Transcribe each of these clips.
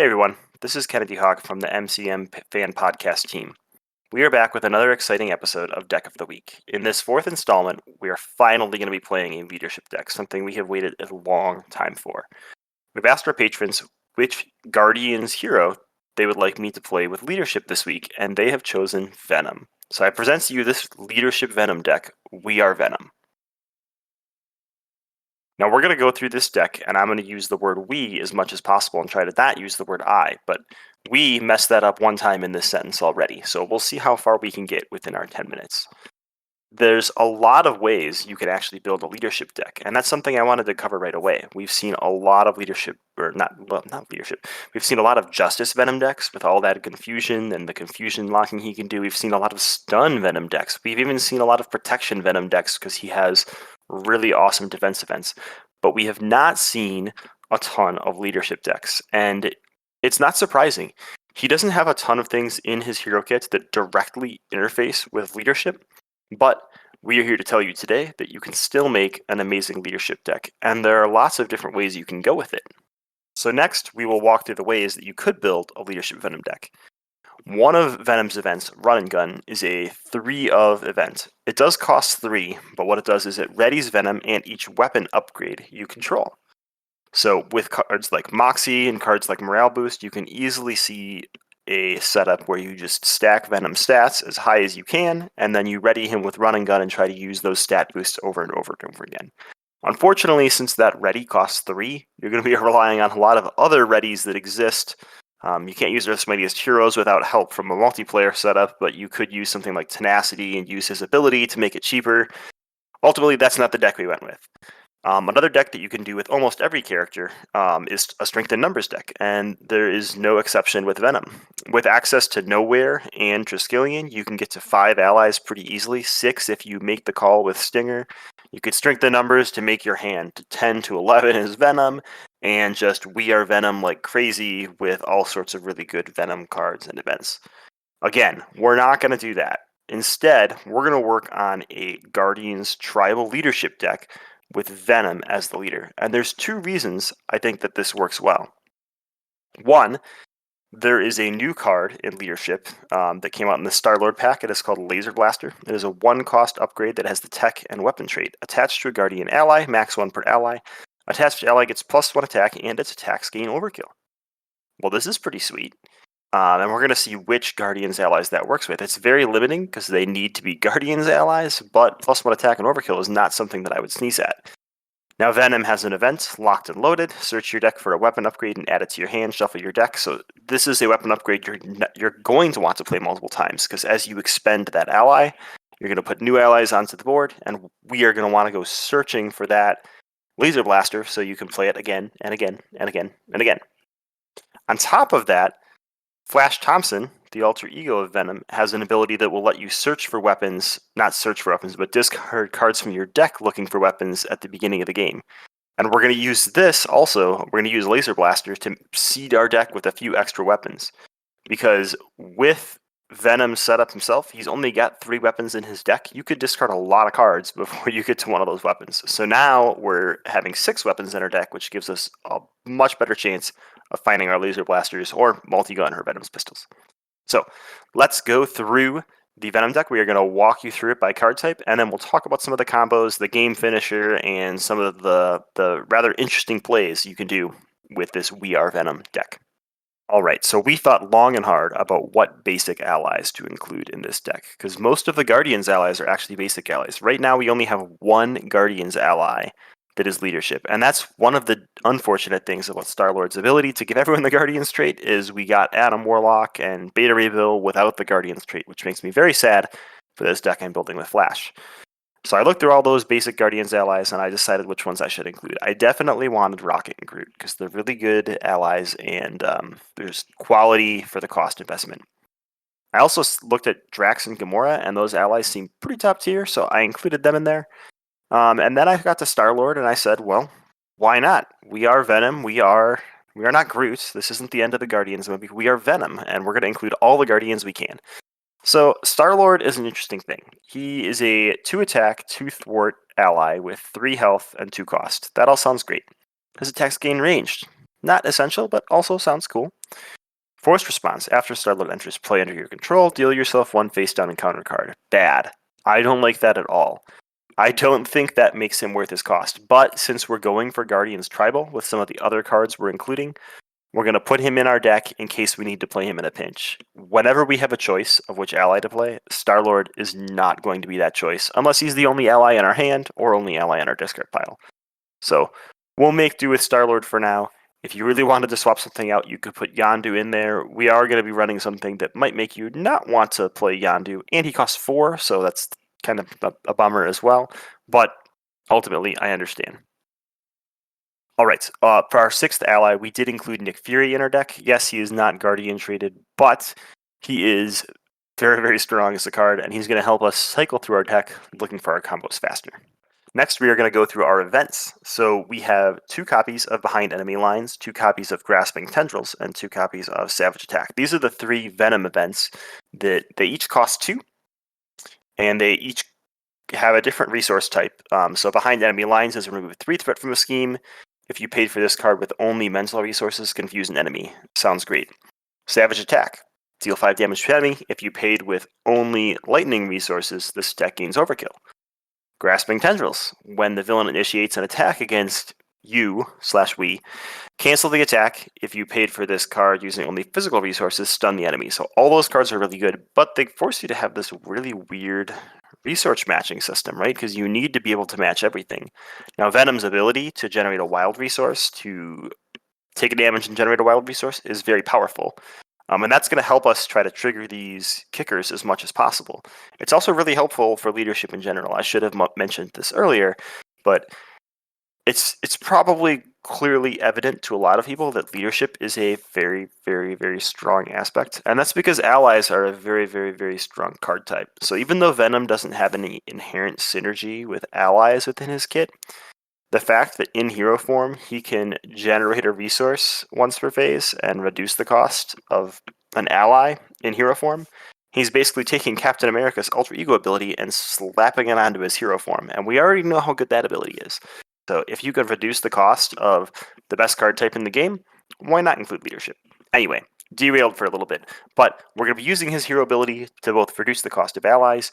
Hey everyone, this is KennedyHawk from the MCM Fan Podcast team. We are back with another exciting episode of Deck of the Week. In this fourth installment, we are finally going to be playing a leadership deck, something we have waited a long time for. We've asked our patrons which Guardians hero they would like me to play with leadership this week, and they have chosen Venom. So I present to you this leadership Venom deck, We Are Venom. Now we're going to go through this deck, and I'm going to use the word we as much as possible and try to not use the word I, but we messed that up one time in this sentence already, so we'll see how far we can get within our 10 minutes. There's a lot of ways you can actually build a leadership deck, and that's something I wanted to cover right away. We've seen a lot of leadership, or not leadership, we've seen a lot of Justice Venom decks with all that confusion and the confusion locking he can do. We've seen a lot of Stun Venom decks. We've even seen a lot of Protection Venom decks because he has really awesome defense events. But we have not seen a ton of leadership decks, and it's not surprising. He doesn't have a ton of things in his hero kit that directly interface with leadership, but we are here to tell you today that you can still make an amazing leadership deck, and there are lots of different ways you can go with it. So next, we will walk through the ways that you could build a leadership Venom deck. One of Venom's events, Run and Gun, is a 3-of event. It does cost 3, but what it does is it readies Venom and each weapon upgrade you control. So with cards like Moxie and cards like Morale Boost, you can easily see a setup where you just stack Venom stats as high as you can, and then you ready him with Run and Gun and try to use those stat boosts over and over and over again. Unfortunately, since that ready costs 3, you're going to be relying on a lot of other readies that exist. You can't use Earth's Mightiest Heroes without help from a multiplayer setup, but you could use something like Tenacity and use his ability to make it cheaper. Ultimately, that's not the deck we went with. Another deck that you can do with almost every character is a Strength in Numbers deck, and there is no exception with Venom. With access to Nowhere and Triskelion, you can get to 5 allies pretty easily, 6 if you make the call with Stinger. You could strengthen numbers to make your hand to 10 to 11 as Venom, and just We Are Venom like crazy with all sorts of really good Venom cards and events. Again, we're not going to do that. Instead, we're going to work on a Guardians Tribal Leadership deck with Venom as the leader. And there's 2 reasons I think that this works well. One, there is a new card in Leadership that came out in the Star-Lord pack. It is called Laser Blaster. It is a 1-cost upgrade that has the tech and weapon trait. Attached to a Guardian ally, max 1 per ally. Attached ally gets +1 attack, and its attacks gain overkill. Well, this is pretty sweet. And we're going to see which Guardians allies that works with. It's very limiting because they need to be Guardians allies, but +1 attack and overkill is not something that I would sneeze at. Now, Venom has an event, Locked and Loaded. Search your deck for a weapon upgrade and add it to your hand, shuffle your deck. So this is a weapon upgrade you're going to want to play multiple times, because as you expend that ally, you're going to put new allies onto the board, and we are going to want to go searching for that Laser Blaster so you can play it again and again and again and again. On top of that, Flash Thompson, the alter ego of Venom, has an ability that will let you search for weapons, not search for weapons, but discard cards from your deck looking for weapons at the beginning of the game. And we're going to use this also, we're going to use Laser Blaster to seed our deck with a few extra weapons. Because with Venom set up himself, he's only got 3 weapons in his deck. You could discard a lot of cards before you get to one of those weapons. So now we're having 6 weapons in our deck, which gives us a much better chance of finding our Laser Blasters or multi-gun or Venom's pistols. So let's go through the Venom deck. We are going to walk you through it by card type, and then we'll talk about some of the combos, the game finisher, and some of the rather interesting plays you can do with this We Are Venom deck. Alright, so we thought long and hard about what basic allies to include in this deck, because most of the Guardians allies are actually basic allies. Right now we only have 1 Guardians ally that is leadership, and that's one of the unfortunate things about Star-Lord's ability to give everyone the Guardians trait, is we got Adam Warlock and Beta Ray Bill without the Guardians trait, which makes me very sad for this deck I'm building with Flash. So I looked through all those basic Guardians allies, and I decided which ones I should include. I definitely wanted Rocket and Groot, because they're really good allies, and there's quality for the cost investment. I also looked at Drax and Gamora, and those allies seem pretty top tier, so I included them in there. And then I got to Star-Lord, and I said, well, why not? We are Venom, we are not Groot. This isn't the end of the Guardians movie. We are Venom, and we're going to include all the Guardians we can. So Star-Lord is an interesting thing. He is a 2-attack, 2-thwart ally with 3 health and 2 cost. That all sounds great. His attacks gain ranged. Not essential, but also sounds cool. Forced response. After Star-Lord enters play under your control, deal yourself one face-down encounter card. Bad. I don't like that at all. I don't think that makes him worth his cost, but since we're going for Guardians Tribal with some of the other cards we're including, we're going to put him in our deck in case we need to play him in a pinch. Whenever we have a choice of which ally to play, Star-Lord is not going to be that choice, unless he's the only ally in our hand or only ally in our discard pile. So we'll make do with Star-Lord for now. If you really wanted to swap something out, you could put Yondu in there. We are going to be running something that might make you not want to play Yondu, and he costs 4, so that's kind of a bummer as well. But ultimately, I understand. All right, for our 6th ally, we did include Nick Fury in our deck. Yes, he is not Guardian traded, but he is very, very strong as a card, and he's going to help us cycle through our deck looking for our combos faster. Next, we are going to go through our events. So we have 2 copies of Behind Enemy Lines, 2 copies of Grasping Tendrils, and 2 copies of Savage Attack. These are the 3 Venom events that they each cost 2, and they each have a different resource type. So Behind Enemy Lines is remove 3 threat from a scheme. If you paid for this card with only mental resources, confuse an enemy. Sounds great. Savage Attack. Deal 5 damage to enemy. If you paid with only lightning resources, this deck gains overkill. Grasping Tendrils. When the villain initiates an attack against you/we, cancel the attack. If you paid for this card using only physical resources, stun the enemy. So all those cards are really good, but they force you to have this really weird resource matching system, right? Because you need to be able to match everything. Now, Venom's ability to generate a wild resource, to take a damage and generate a wild resource, is very powerful. And that's going to help us try to trigger these kickers as much as possible. It's also really helpful for leadership in general. I should have mentioned this earlier, but it's probably clearly evident to a lot of people that leadership is a very, very, very strong aspect. And that's because allies are a very, very, very strong card type. So even though Venom doesn't have any inherent synergy with allies within his kit, the fact that in hero form he can generate a resource once per phase and reduce the cost of an ally in hero form, he's basically taking Captain America's alter ego ability and slapping it onto his hero form. And we already know how good that ability is. So if you could reduce the cost of the best card type in the game, why not include leadership? Anyway, derailed for a little bit, but we're going to be using his hero ability to both reduce the cost of allies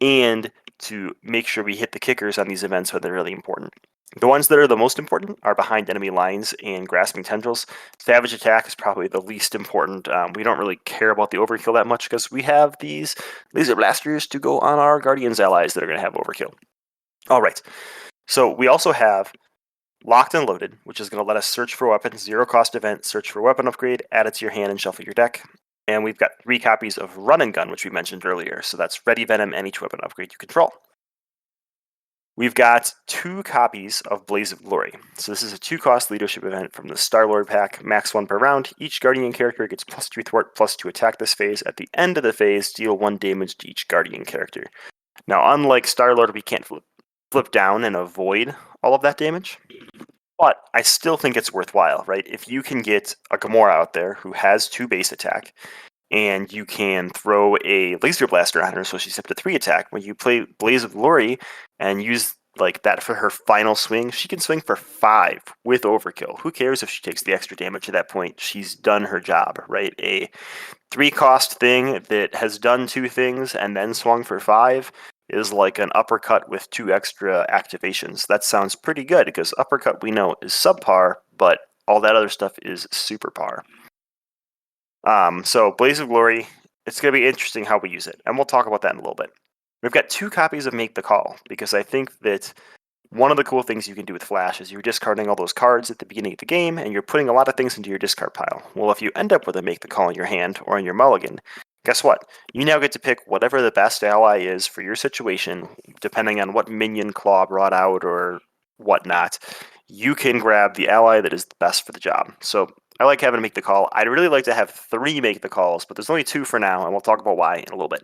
and to make sure we hit the kickers on these events when they're really important. The ones that are the most important are Behind Enemy Lines and Grasping Tendrils. Savage Attack is probably the least important. We don't really care about the overkill that much because we have these laser blasters to go on our Guardians allies that are going to have overkill. All right. So we also have Locked and Loaded, which is going to let us search for weapons, 0 cost event, search for weapon upgrade, add it to your hand, and shuffle your deck. And we've got 3 copies of Run and Gun, which we mentioned earlier. So that's Ready Venom and each weapon upgrade you control. We've got 2 copies of Blaze of Glory. So this is a 2-cost leadership event from the Star-Lord pack, max 1 per round. Each Guardian character gets +2 thwart, +2 attack this phase. At the end of the phase, deal 1 damage to each Guardian character. Now, unlike Star-Lord, we can't flip down and avoid all of that damage, but I still think it's worthwhile, right? If you can get a Gamora out there who has 2 base attack, and you can throw a laser blaster on her so she's up to 3 attack, when you play Blaze of Glory and use like that for her final swing, she can swing for 5 with overkill. Who cares if she takes the extra damage at that point? She's done her job, right? A 3-cost thing that has done 2 things and then swung for 5 is like an uppercut with 2 extra activations. That sounds pretty good because uppercut we know is subpar, but all that other stuff is super par. So Blaze of Glory, it's going to be interesting how we use it, and we'll talk about that in a little bit. We've got 2 copies of Make the Call because I think that one of the cool things you can do with Flash is you're discarding all those cards at the beginning of the game, and you're putting a lot of things into your discard pile. Well, if you end up with a Make the Call in your hand or in your mulligan, guess what? You now get to pick whatever the best ally is for your situation, depending on what minion Claw brought out or whatnot. You can grab the ally that is the best for the job. So I like having to make the call. I'd really like to have 3 make the calls, but there's only 2 for now, and we'll talk about why in a little bit.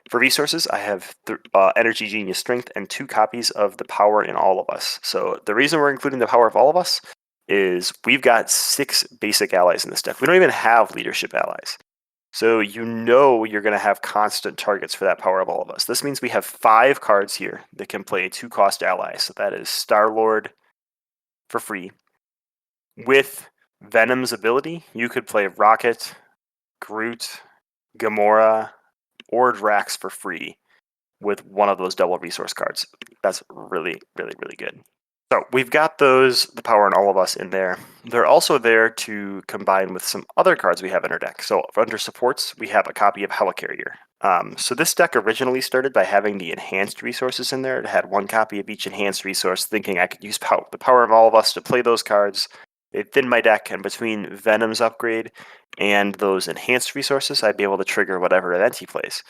For resources, I have Energy Genius Strength and 2 copies of the Power in All of Us. So the reason we're including the Power of All of Us is we've got 6 basic allies in this deck. We don't even have leadership allies. So you know you're going to have constant targets for that Power of All of Us. This means we have 5 cards here that can play a 2-cost ally. So that is Star-Lord for free with Venom's ability, you could play Rocket, Groot, Gamora, or Drax for free with one of those double resource cards. That's really, really, really good. So we've got the power in all of us in there. They're also there to combine with some other cards we have in our deck. So under supports, we have a copy of Helicarrier. So this deck originally started by having the enhanced resources in there. It had one copy of each enhanced resource, thinking I could use the power of all of us to play those cards. It thinned my deck, and between Venom's upgrade and those enhanced resources, I'd be able to trigger whatever event he plays.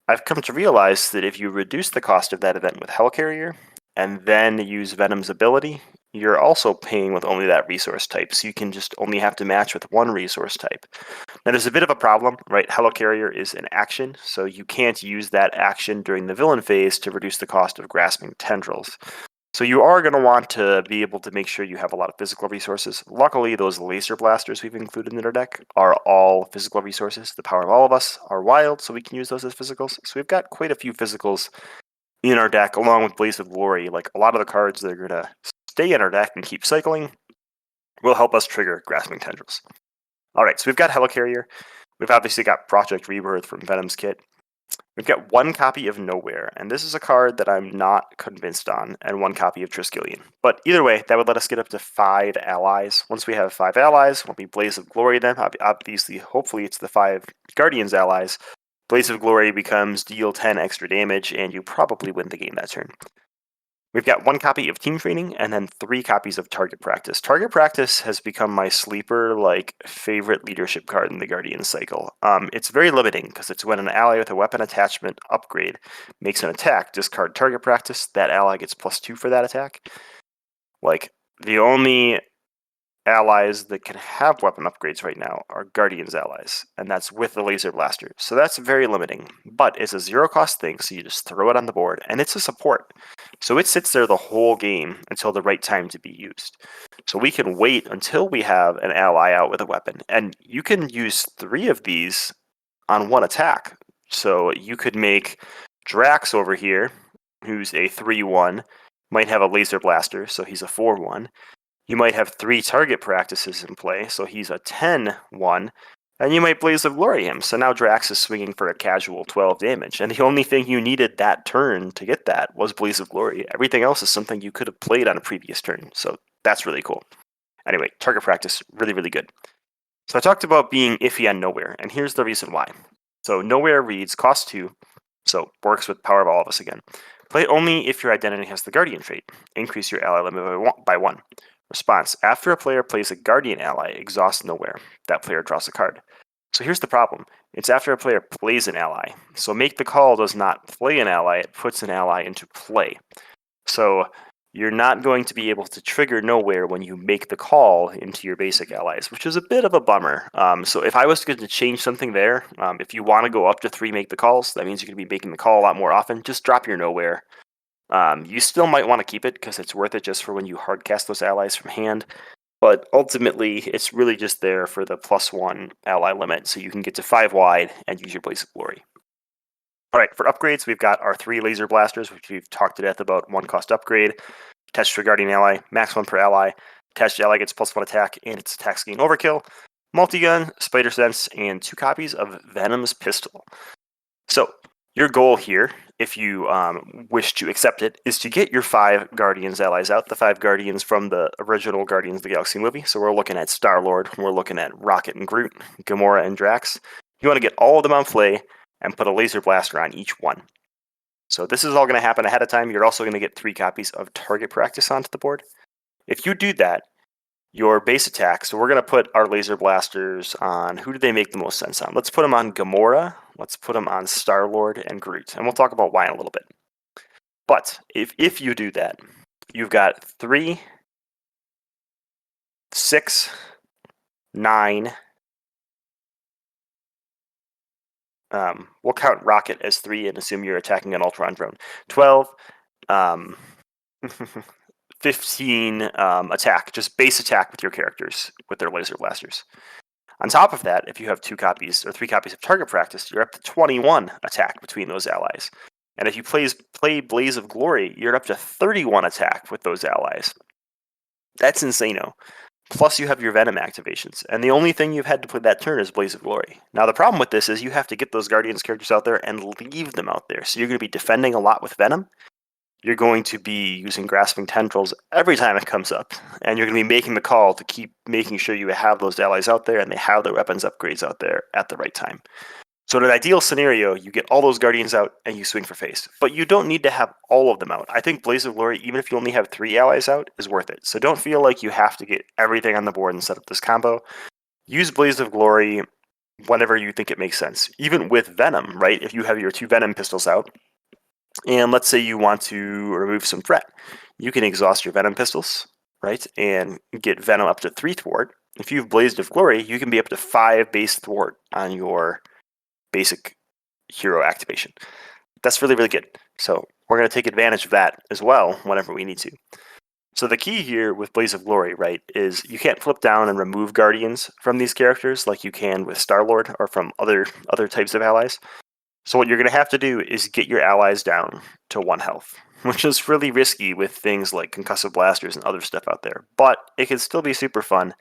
I've come to realize that if you reduce the cost of that event with Helicarrier, and then use Venom's ability, you're also paying with only that resource type, so you can just only have to match with one resource type. Now there's a bit of a problem, right? Helicarrier is an action, so you can't use that action during the villain phase to reduce the cost of Grasping Tendrils. So you are going to want to be able to make sure you have a lot of physical resources. Luckily, those laser blasters we've included in our deck are all physical resources. The power of all of us are wild, so we can use those as physicals. So we've got quite a few physicals in our deck, along with Blaze of Glory. Like a lot of the cards that are going to stay in our deck and keep cycling will help us trigger Grasping Tendrils. All right, so we've got Helicarrier. We've obviously got Project Rebirth from Venom's kit. We've got one copy of Nowhere, and this is a card that I'm not convinced on, and one copy of Triskelion. But either way, that would let us get up to 5 allies. Once we have 5 allies, we'll be Blaze of Glory then. Obviously, hopefully it's the 5 Guardians allies. Blaze of Glory becomes deal 10 extra damage, and you probably win the game that turn. We've got one copy of Team Training, and then 3 copies of Target Practice. Target Practice has become my sleeper, favorite leadership card in the Guardian cycle. It's very limiting, because it's when an ally with a weapon attachment upgrade makes an attack, discard Target Practice, that ally gets +2 for that attack. The only allies that can have weapon upgrades right now are Guardians allies, and that's with the Laser Blaster. So that's very limiting, but it's a 0-cost thing, so you just throw it on the board, and it's a support. So it sits there the whole game until the right time to be used. So we can wait until we have an ally out with a weapon, and you can use 3 of these on one attack. So you could make Drax over here, who's a 3-1, might have a Laser Blaster, so he's a 4-1. You might have 3 Target Practices in play, so he's a 10-1, and you might Blaze of Glory him, so now Drax is swinging for a casual 12 damage, and the only thing you needed that turn to get that was Blaze of Glory. Everything else is something you could have played on a previous turn, so that's really cool. Anyway, Target Practice, really, really good. So I talked about being iffy on Nowhere, and here's the reason why. So Nowhere reads, cost 2, so works with Power of All of Us again. Play only if your identity has the Guardian trait. Increase your ally limit by 1. Response: after a player plays a Guardian ally, exhaust Nowhere. That player draws a card. So here's the problem. It's after a player plays an ally. So Make the Call does not play an ally, it puts an ally into play. So you're not going to be able to trigger Nowhere when you make the call into your basic allies, which is a bit of a bummer. So if I was going to change something there, if you want to go up to 3 Make the Calls, that means you're going to be making the call a lot more often. Just drop your Nowhere. You still might want to keep it because it's worth it just for when you hardcast those allies from hand. But ultimately, it's really just there for the +1 ally limit, so you can get to 5 wide and use your Blaze of Glory. Alright, for upgrades, we've got our 3 Laser Blasters, which we've talked to death about. 1-cost upgrade, attached to a Guardian ally, max 1 per ally. Attached ally gets +1 attack, and its attacks gain overkill. Multi-gun, Spider Sense, and 2 copies of Venom's Pistol. So, your goal here, if you wish to accept it, is to get your 5 Guardians allies out, the 5 Guardians from the original Guardians of the Galaxy movie. So we're looking at Star-Lord, we're looking at Rocket and Groot, Gamora and Drax. You want to get all of them on play and put a Laser Blaster on each one. So this is all going to happen ahead of time. You're also going to get 3 copies of Target Practice onto the board. If you do that, your base attack, so we're going to put our Laser Blasters on, who do they make the most sense on? Let's put them on Gamora, let's put them on Star-Lord and Groot, and we'll talk about why in a little bit. But if you do that, you've got 3, 6, 9, we'll count Rocket as 3 and assume you're attacking an Ultron drone. 12, 15 attack, just base attack with your characters with their Laser Blasters. On top of that, if you have 2 copies or 3 copies of Target Practice, you're up to 21 attack between those allies. And if you play Blaze of Glory, you're up to 31 attack with those allies. That's insane-o. plus you have your Venom activations. And the only thing you've had to play that turn is Blaze of Glory. Now, the problem with this is you have to get those Guardians characters out there and leave them out there. So you're going to be defending a lot with Venom. You're going to be using Grasping Tendrils every time it comes up. And you're going to be making the call to keep making sure you have those allies out there and they have their weapons upgrades out there at the right time. So in an ideal scenario, you get all those Guardians out and you swing for face. But you don't need to have all of them out. I think Blaze of Glory, even if you only have 3 allies out, is worth it. So don't feel like you have to get everything on the board and set up this combo. Use Blaze of Glory whenever you think it makes sense. Even with Venom, right? If you have your 2 Venom pistols out, and let's say you want to remove some threat, you can exhaust your Venom pistols, right? And get Venom up to 3 thwart. If you've Blazed of Glory, you can be up to 5 base thwart on your basic hero activation. That's really, really good. So we're going to take advantage of that as well whenever we need to. So the key here with Blaze of Glory, right, is you can't flip down and remove Guardians from these characters like you can with Star-Lord or from other types of allies. So what you're going to have to do is get your allies down to 1 health, which is really risky with things like concussive blasters and other stuff out there. But it can still be super fun.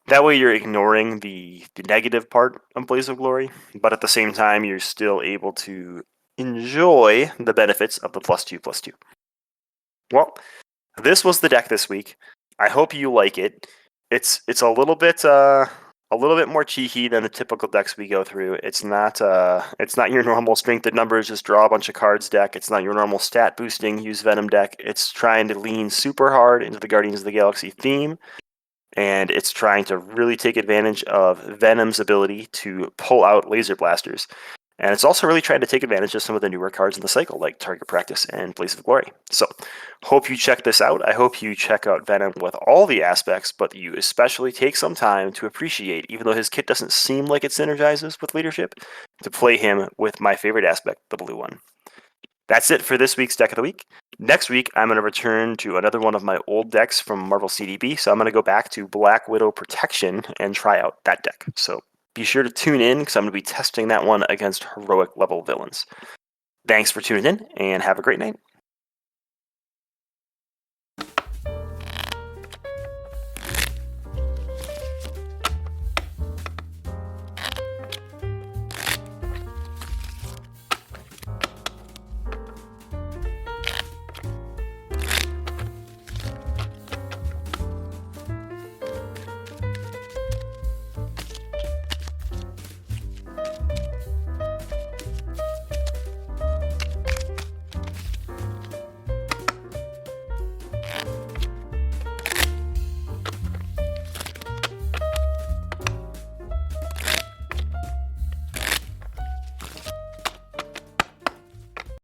That way you're ignoring the negative part of Blaze of Glory, but at the same time you're still able to enjoy the benefits of the +2/+2. Well, this was the deck this week. I hope you like it. It's a little bit more cheeky than the typical decks we go through. It's not your normal strength and numbers, just draw a bunch of cards deck. It's not your normal stat boosting, use Venom deck. It's trying to lean super hard into the Guardians of the Galaxy theme, and it's trying to really take advantage of Venom's ability to pull out laser blasters. And it's also really trying to take advantage of some of the newer cards in the cycle, like Target Practice and Blaze of Glory. So, hope you check this out. I hope you check out Venom with all the aspects, but you especially take some time to appreciate, even though his kit doesn't seem like it synergizes with leadership, to play him with my favorite aspect, the blue one. That's it for this week's Deck of the Week. Next week, I'm going to return to another one of my old decks from marvelcdb, so I'm going to go back to Black Widow Protection and try out that deck. So, be sure to tune in because I'm going to be testing that one against heroic level villains. Thanks for tuning in and have a great night.